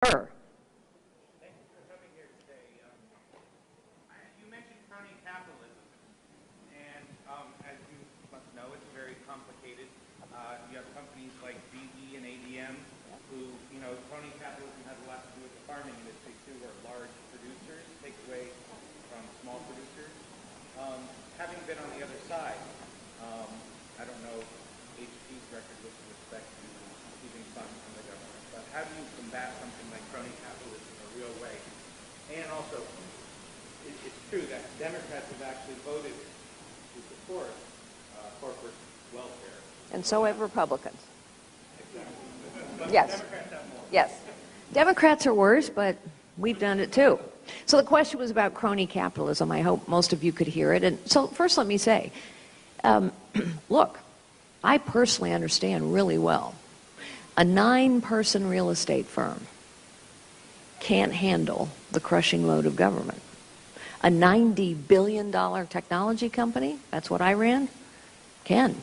Sure. Thank you for coming here today. You mentioned crony capitalism, and as you must know, it's very complicated. You have companies like GE and ADM who, crony capitalism has a lot to do with the farming industry too, where large producers take away from small producers. Having been on the other side, I don't know HP's record with respect to receiving funds from the government, but how do you combat something like crony capitalism in a real way? And also, it's true that Democrats have actually voted to support corporate welfare. And so have Republicans. Exactly. But Yes. Democrats have more. Yes. Democrats are worse, but we've done it too. So the question was about crony capitalism. I hope most of you could hear it. And so first let me say, look, I personally understand really well. A 9-person real estate firm can't handle the crushing load of government. A $90 billion technology company, that's what I ran, can.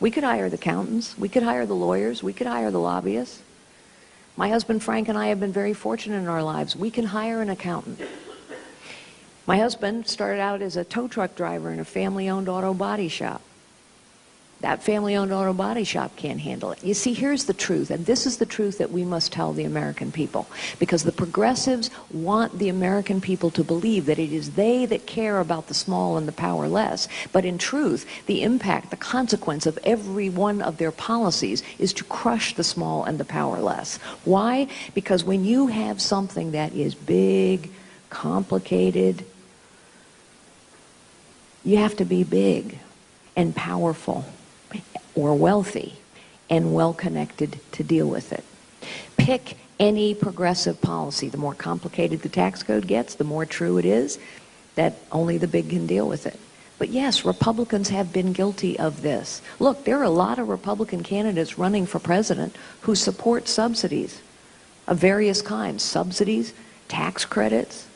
We could hire the accountants, we could hire the lawyers, we could hire the lobbyists. My husband Frank and I have been very fortunate in our lives. We can hire an accountant. My husband started out as a tow truck driver in a family-owned auto body shop. That family-owned auto body shop can't handle it. You see, here's the truth, and this is the truth that we must tell the American people, because the progressives want the American people to believe that it is they that care about the small and the powerless. But in truth, the impact, the consequence of every one of their policies is to crush the small and the powerless. Why? Because when you have something that is big, complicated, you have to be big and powerful or wealthy and well-connected to deal with it. Pick any progressive policy. The more complicated the tax code gets, the more true it is that only the big can deal with it. But yes, Republicans have been guilty of this. Look, there are a lot of Republican candidates running for president who support subsidies of various kinds. Subsidies, tax credits.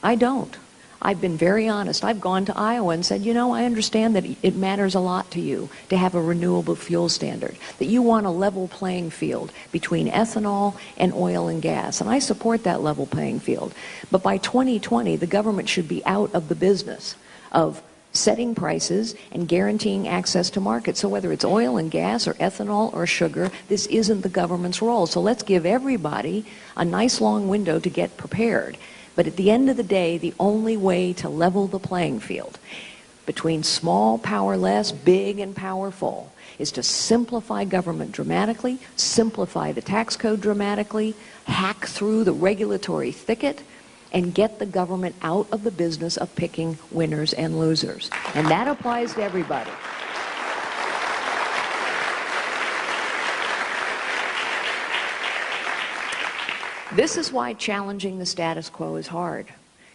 I don't. I've been very honest. I've gone to Iowa and said, I understand that it matters a lot to you to have a renewable fuel standard, that you want a level playing field between ethanol and oil and gas. And I support that level playing field. But by 2020, the government should be out of the business of setting prices and guaranteeing access to markets. So whether it's oil and gas or ethanol or sugar, this isn't the government's role. So let's give everybody a nice long window to get prepared. But at the end of the day, the only way to level the playing field between small, powerless, big, and powerful is to simplify government dramatically, simplify the tax code dramatically, hack through the regulatory thicket, and get the government out of the business of picking winners and losers. And that applies to everybody. This is why challenging the status quo is hard.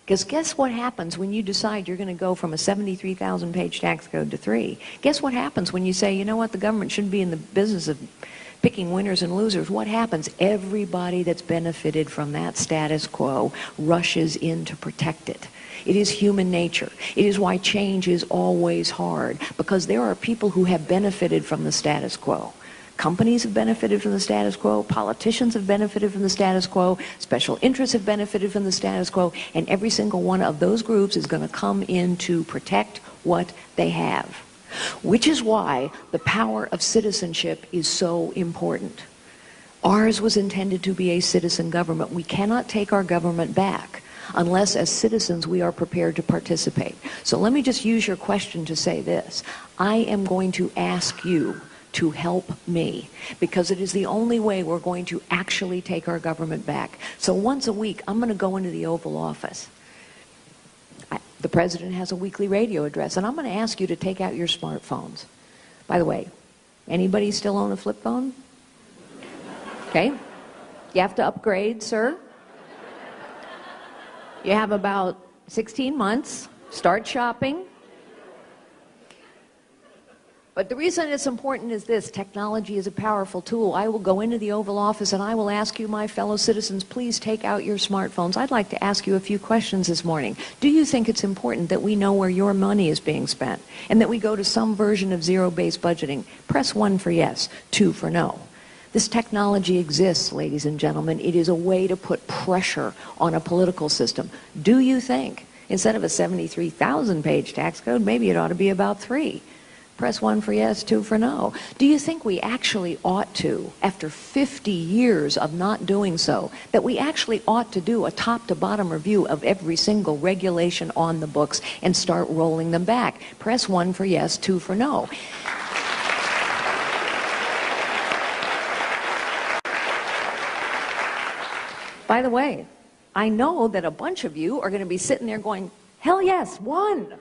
Because guess what happens when you decide you're going to go from a 73,000-page tax code to 3? Guess what happens when you say, you know what, the government shouldn't be in the business of picking winners and losers? What happens? Everybody that's benefited from that status quo rushes in to protect it. It is human nature. It is why change is always hard, because there are people who have benefited from the status quo. Companies have benefited from the status quo, politicians have benefited from the status quo, special interests have benefited from the status quo, and every single one of those groups is going to come in to protect what they have. Which is why the power of citizenship is so important. Ours was intended to be a citizen government. We cannot take our government back unless as citizens we are prepared to participate. So let me just use your question to say this. I am going to ask you to help me, because it is the only way we're going to actually take our government back. So once a week, I'm going to go into the Oval Office. The president has a weekly radio address, and I'm going to ask you to take out your smartphones. By the way, anybody still own a flip phone? Okay. You have to upgrade, sir. You have about 16 months. Start shopping. But the reason it's important is this: technology is a powerful tool. I will go into the Oval Office and I will ask you, my fellow citizens, please take out your smartphones. I'd like to ask you a few questions this morning. Do you think it's important that we know where your money is being spent and that we go to some version of zero-based budgeting? Press 1 for yes, 2 for no. This technology exists, ladies and gentlemen. It is a way to put pressure on a political system. Do you think, instead of a 73,000-page tax code, maybe it ought to be about 3? Press 1 for yes, 2 for no. Do you think we actually ought to, after 50 years of not doing so, that we actually ought to do a top-to-bottom review of every single regulation on the books and start rolling them back? Press 1 for yes, 2 for no. By the way, I know that a bunch of you are going to be sitting there going, hell yes, 1.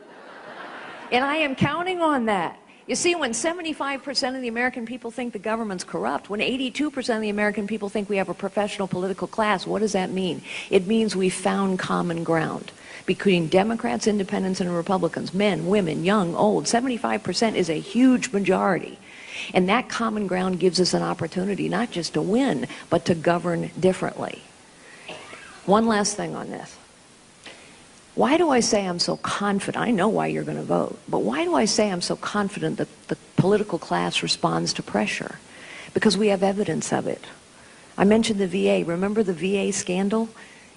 And I am counting on that. You see, when 75% of the American people think the government's corrupt, when 82% of the American people think we have a professional political class, what does that mean? It means we've found common ground between Democrats, Independents, and Republicans, men, women, young, old. 75% is a huge majority. And that common ground gives us an opportunity not just to win, but to govern differently. One last thing on this. Why do I say I'm so confident? I know why you're going to vote, but why do I say I'm so confident that the political class responds to pressure? Because we have evidence of it. I mentioned the VA. Remember the VA scandal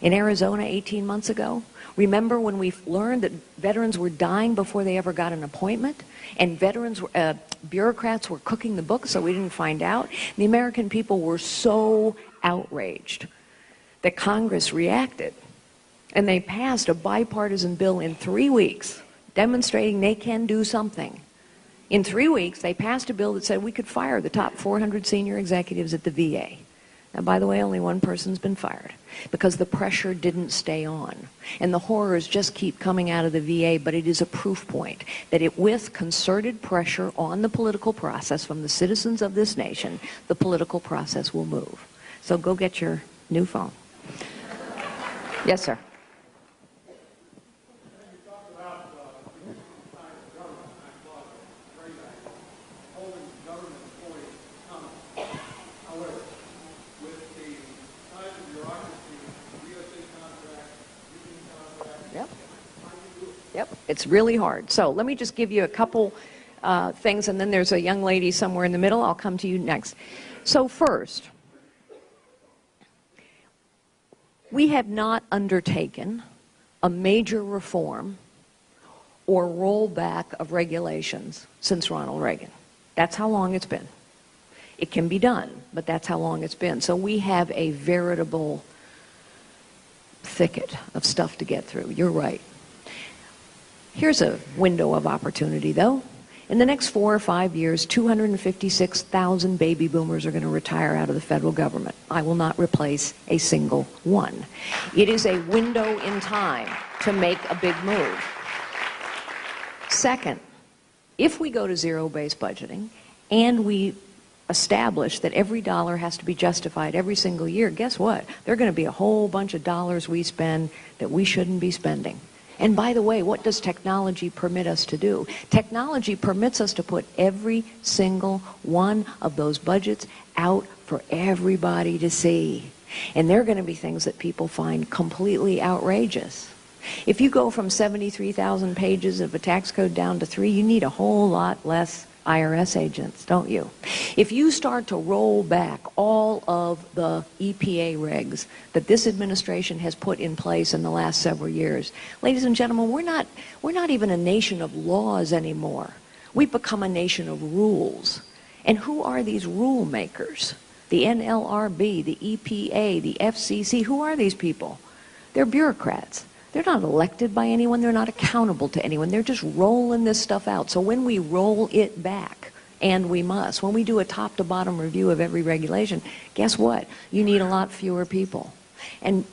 in Arizona 18 months ago? Remember when we learned that veterans were dying before they ever got an appointment? And bureaucrats were cooking the books so we didn't find out? The American people were so outraged that Congress reacted. And they passed a bipartisan bill in 3 weeks, demonstrating they can do something. In 3 weeks, they passed a bill that said we could fire the top 400 senior executives at the VA. Now, by the way, only one person's been fired because the pressure didn't stay on. And the horrors just keep coming out of the VA, but it is a proof point that with concerted pressure on the political process from the citizens of this nation, the political process will move. So go get your new phone. Yes, sir. Yep, it's really hard. So let me just give you a couple things, and then there's a young lady somewhere in the middle. I'll come to you next. So first, we have not undertaken a major reform or rollback of regulations since Ronald Reagan. That's how long it's been. It can be done, but that's how long it's been. So we have a veritable thicket of stuff to get through. You're right. Here's a window of opportunity, though. In the next 4 or 5 years, 256,000 baby boomers are going to retire out of the federal government. I will not replace a single one. It is a window in time to make a big move. Second, if we go to zero-based budgeting and we establish that every dollar has to be justified every single year, guess what? There are going to be a whole bunch of dollars we spend that we shouldn't be spending. And by the way, what does technology permit us to do? Technology permits us to put every single one of those budgets out for everybody to see. And there are going to be things that people find completely outrageous. If you go from 73,000 pages of a tax code down to 3, you need a whole lot less IRS agents, don't you? If you start to roll back all of the EPA regs that this administration has put in place in the last several years, ladies and gentlemen, we're not even a nation of laws anymore. We've become a nation of rules. And who are these rule makers? The NLRB, the EPA, the FCC, who are these people? They're bureaucrats. They're not elected by anyone. They're not accountable to anyone. They're just rolling this stuff out. So when we roll it back, and we must, when we do a top-to-bottom review of every regulation, guess what? You need a lot fewer people. And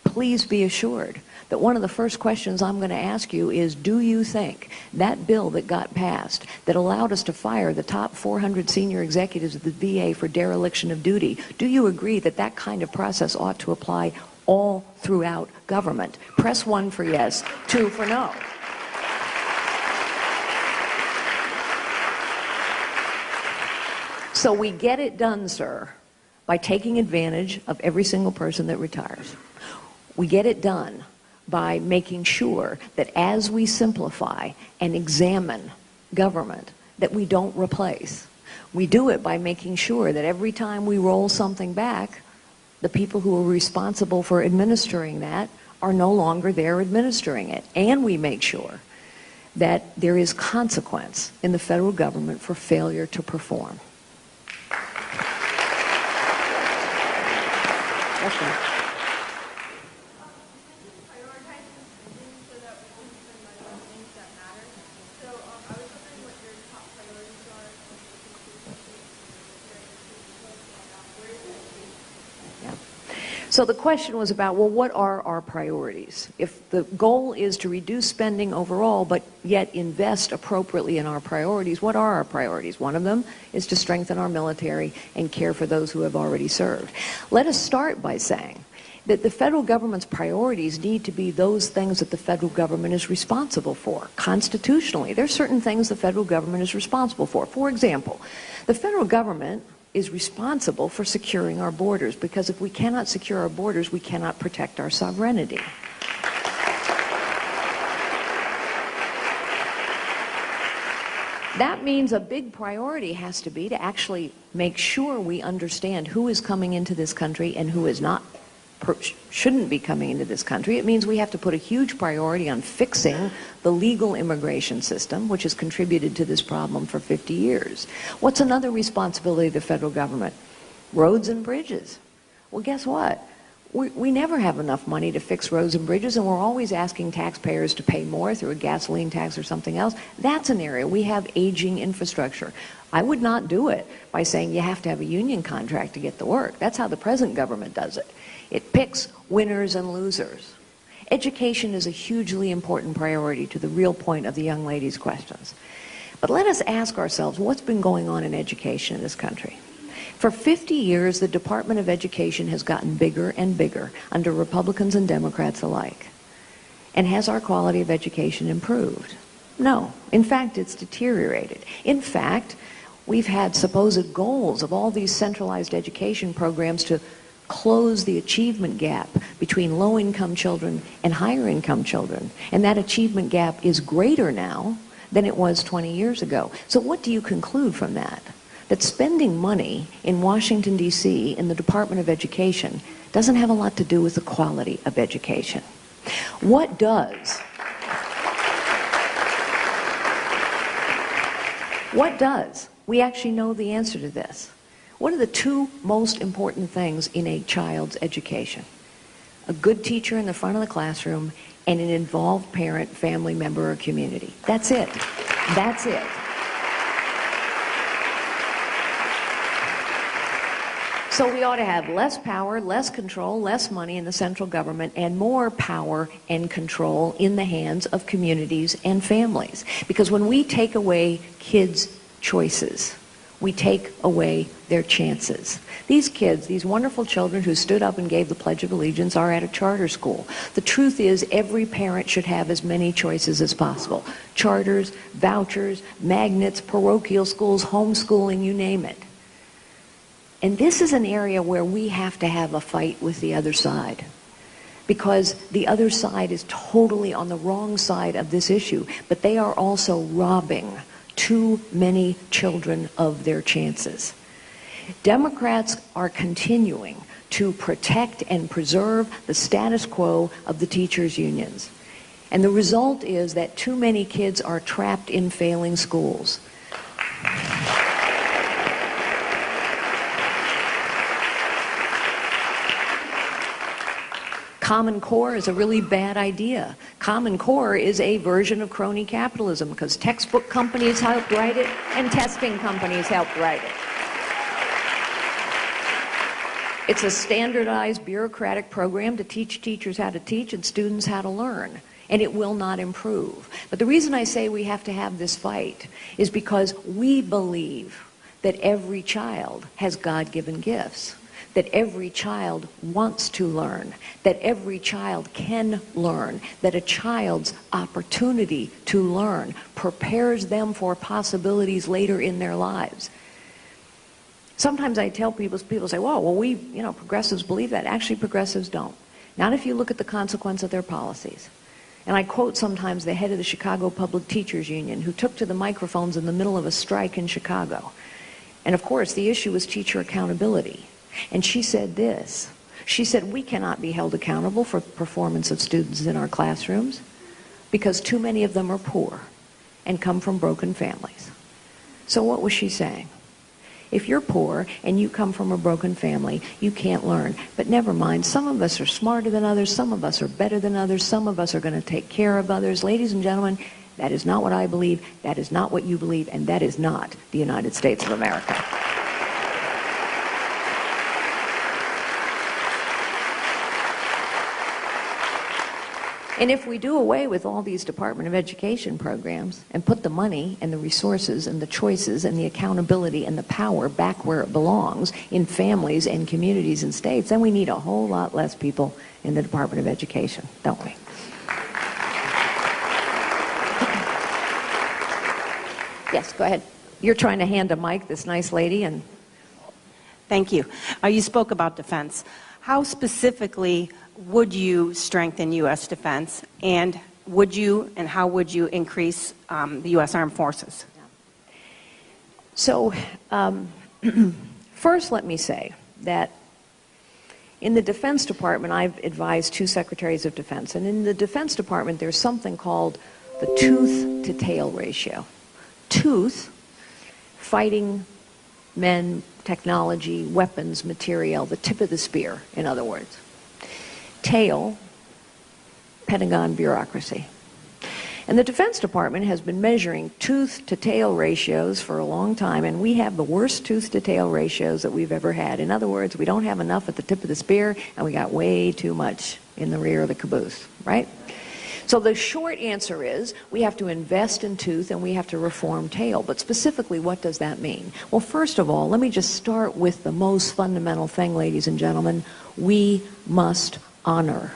please be assured that one of the first questions I'm going to ask you is, do you think that bill that got passed that allowed us to fire the top 400 senior executives of the VA for dereliction of duty, do you agree that that kind of process ought to apply all throughout government? Press 1 for yes, 2 for no. So we get it done, sir, by taking advantage of every single person that retires. We get it done by making sure that as we simplify and examine government, that we don't replace. We do it by making sure that every time we roll something back, the people who are responsible for administering that are no longer there administering it. And we make sure that there is consequence in the federal government for failure to perform. Question. So the question was about, well, what are our priorities? If the goal is to reduce spending overall, but yet invest appropriately in our priorities, what are our priorities? One of them is to strengthen our military and care for those who have already served. Let us start by saying that the federal government's priorities need to be those things that the federal government is responsible for. Constitutionally, there are certain things the federal government is responsible for. For example, the federal government is responsible for securing our borders, because if we cannot secure our borders, we cannot protect our sovereignty. That means a big priority has to be to actually make sure we understand who is coming into this country and who is not, shouldn't be coming into this country. It means we have to put a huge priority on fixing the legal immigration system, which has contributed to this problem for 50 years. What's another responsibility of the federal government? Roads and bridges. Well, guess what? We never have enough money to fix roads and bridges, and we're always asking taxpayers to pay more through a gasoline tax or something else. That's an area. We have aging infrastructure. I would not do it by saying you have to have a union contract to get the work. That's how the present government does it. It picks winners and losers. Education is a hugely important priority, to the real point of the young lady's questions. But let us ask ourselves, what's been going on in education in this country? For 50 years, the Department of Education has gotten bigger and bigger under Republicans and Democrats alike. And has our quality of education improved? No. In fact, it's deteriorated. In fact, we've had supposed goals of all these centralized education programs to close the achievement gap between low-income children and higher-income children. And that achievement gap is greater now than it was 20 years ago. So what do you conclude from that? That spending money in Washington, D.C., in the Department of Education, doesn't have a lot to do with the quality of education. What does? What does? We actually know the answer to this. What are the two most important things in a child's education? A good teacher in the front of the classroom and an involved parent, family member, or community. That's it. That's it. So we ought to have less power, less control, less money in the central government, and more power and control in the hands of communities and families. Because when we take away kids' choices, we take away their chances. These kids, these wonderful children who stood up and gave the Pledge of Allegiance, are at a charter school. The truth is, every parent should have as many choices as possible. Charters, vouchers, magnets, parochial schools, homeschooling, you name it. And this is an area where we have to have a fight with the other side, because the other side is totally on the wrong side of this issue, but they are also robbing too many children of their chances. Democrats are continuing to protect and preserve the status quo of the teachers' unions. And the result is that too many kids are trapped in failing schools. Common Core is a really bad idea. Common Core is a version of crony capitalism, because textbook companies helped write it and testing companies helped write it. It's a standardized bureaucratic program to teach teachers how to teach and students how to learn, and it will not improve. But the reason I say we have to have this fight is because we believe that every child has God-given gifts, that every child wants to learn, that every child can learn, that a child's opportunity to learn prepares them for possibilities later in their lives. Sometimes I tell people say, well, we, progressives believe that. Actually, progressives don't. Not if you look at the consequence of their policies. And I quote sometimes the head of the Chicago Public Teachers Union, who took to the microphones in the middle of a strike in Chicago. And of course, the issue was teacher accountability. And she said this. She said, we cannot be held accountable for the performance of students in our classrooms because too many of them are poor and come from broken families. So what was she saying? If you're poor and you come from a broken family, you can't learn. But never mind, some of us are smarter than others, some of us are better than others, some of us are going to take care of others. Ladies and gentlemen, that is not what I believe, that is not what you believe, and that is not the United States of America. And if we do away with all these Department of Education programs and put the money and the resources and the choices and the accountability and the power back where it belongs, in families and communities and states, then we need a whole lot less people in the Department of Education, don't we? Yes, go ahead. You're trying to hand a mic, this nice lady, and... Thank you. You spoke about defense. How specifically would you strengthen U.S. defense, and would you and how would you increase the U.S. Armed Forces? So, first let me say that in the Defense Department, I've advised 2 secretaries of defense, and in the Defense Department there's something called the tooth-to-tail ratio. Tooth, fighting men, technology, weapons, material, the tip of the spear, in other words. Tail, Pentagon bureaucracy. And the Defense Department has been measuring tooth-to-tail ratios for a long time, and we have the worst tooth-to-tail ratios that we've ever had. In other words, we don't have enough at the tip of the spear, and we got way too much in the rear of the caboose, right? So the short answer is we have to invest in tooth and we have to reform tail. But specifically, what does that mean? Well, first of all, let me just start with the most fundamental thing, ladies and gentlemen. We must honor.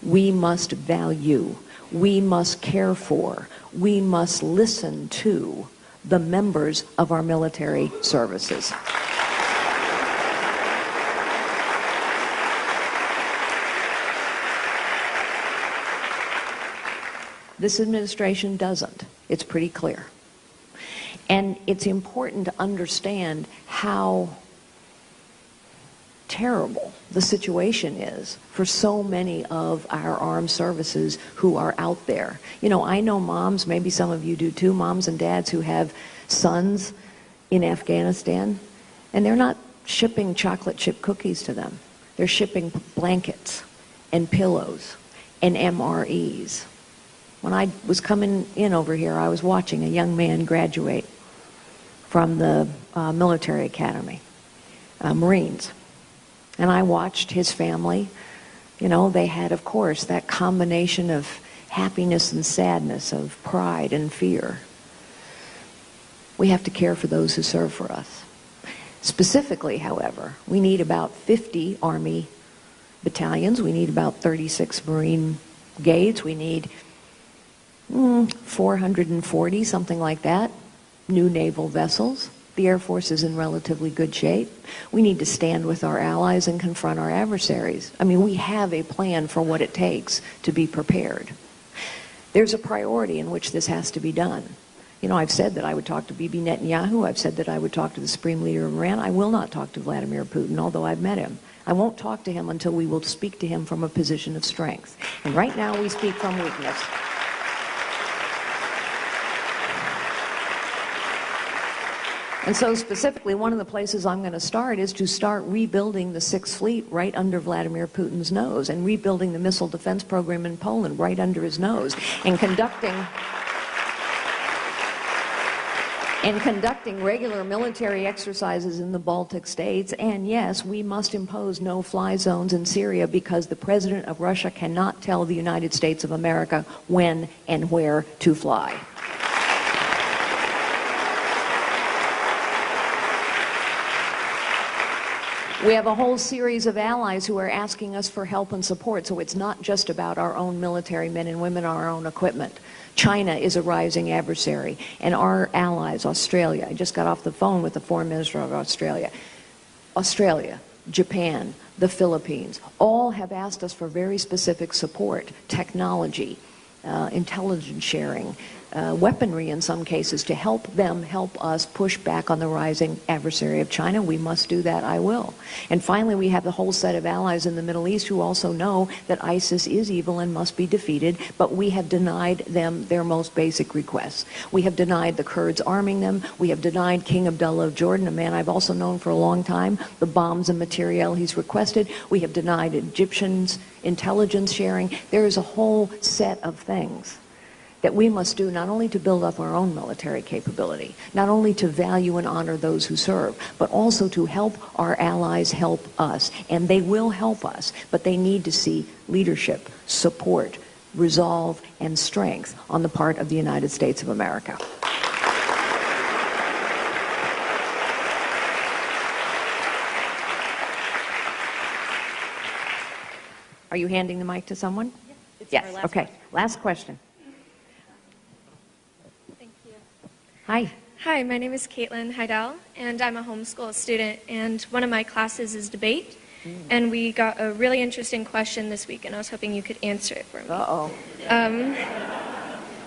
We must value. We must care for. We must listen to the members of our military services. This administration doesn't. It's pretty clear. And it's important to understand how terrible the situation is for so many of our armed services who are out there. You know, I know moms, maybe some of you do too, moms and dads who have sons in Afghanistan, and they're not shipping chocolate chip cookies to them. They're shipping blankets and pillows and MREs. When I was coming in over here, I was watching a young man graduate from the military academy, Marines. And I watched his family. You know, they had, of course, that combination of happiness and sadness, of pride and fear. We have to care for those who serve for us. Specifically, however, we need about 50 Army battalions. We need about 36 Marine brigades. We need 440, something like that, new naval vessels. The Air Force is in relatively good shape. We need to stand with our allies and confront our adversaries. I mean, we have a plan for what it takes to be prepared. There's a priority in which this has to be done. You know, I've said that I would talk to Bibi Netanyahu. I've said that I would talk to the Supreme Leader of Iran. I will not talk to Vladimir Putin, although I've met him. I won't talk to him until we will speak to him from a position of strength. And right now we speak from weakness. And so specifically, one of the places I'm going to start is to start rebuilding the Sixth Fleet right under Vladimir Putin's nose, and rebuilding the missile defense program in Poland right under his nose, and conducting regular military exercises in the Baltic states. And yes, we must impose no-fly zones in Syria, because the president of Russia cannot tell the United States of America when and where to fly. We have a whole series of allies who are asking us for help and support, so it's not just about our own military men and women, our own equipment. China is a rising adversary, and our allies, Australia, I just got off the phone with the foreign minister of Australia. Australia, Japan, the Philippines, all have asked us for very specific support, technology, intelligence sharing, weaponry in some cases to help them help us push back on the rising adversary of China. We must do that. I will. And finally, we have the whole set of allies in the Middle East who also know that ISIS is evil and must be defeated, but we have denied them their most basic requests. We have denied the Kurds arming them. We have denied King Abdullah of Jordan, a man I've also known for a long time, the bombs and materiel he's requested. We have denied Egyptians intelligence sharing. There is a whole set of things that we must do not only to build up our own military capability, not only to value and honor those who serve, but also to help our allies help us. And they will help us, but they need to see leadership, support, resolve, and strength on the part of the United States of America. Are you handing the mic to someone? Yes. Okay. Last question. Hi. Hi, my name is Caitlin Heidel, and I'm a homeschool student, and one of my classes is debate, and we got a really interesting question this week, and I was hoping you could answer it for me. Uh-oh.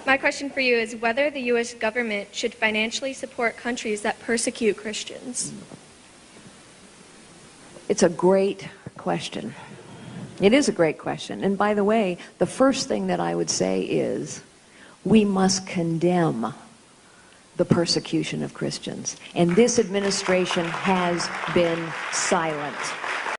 My question for you is whether the U.S. government should financially support countries that persecute Christians. It's a great question. It is a great question. And by the way, the first thing that I would say is we must condemn the persecution of Christians. And this administration has been silent.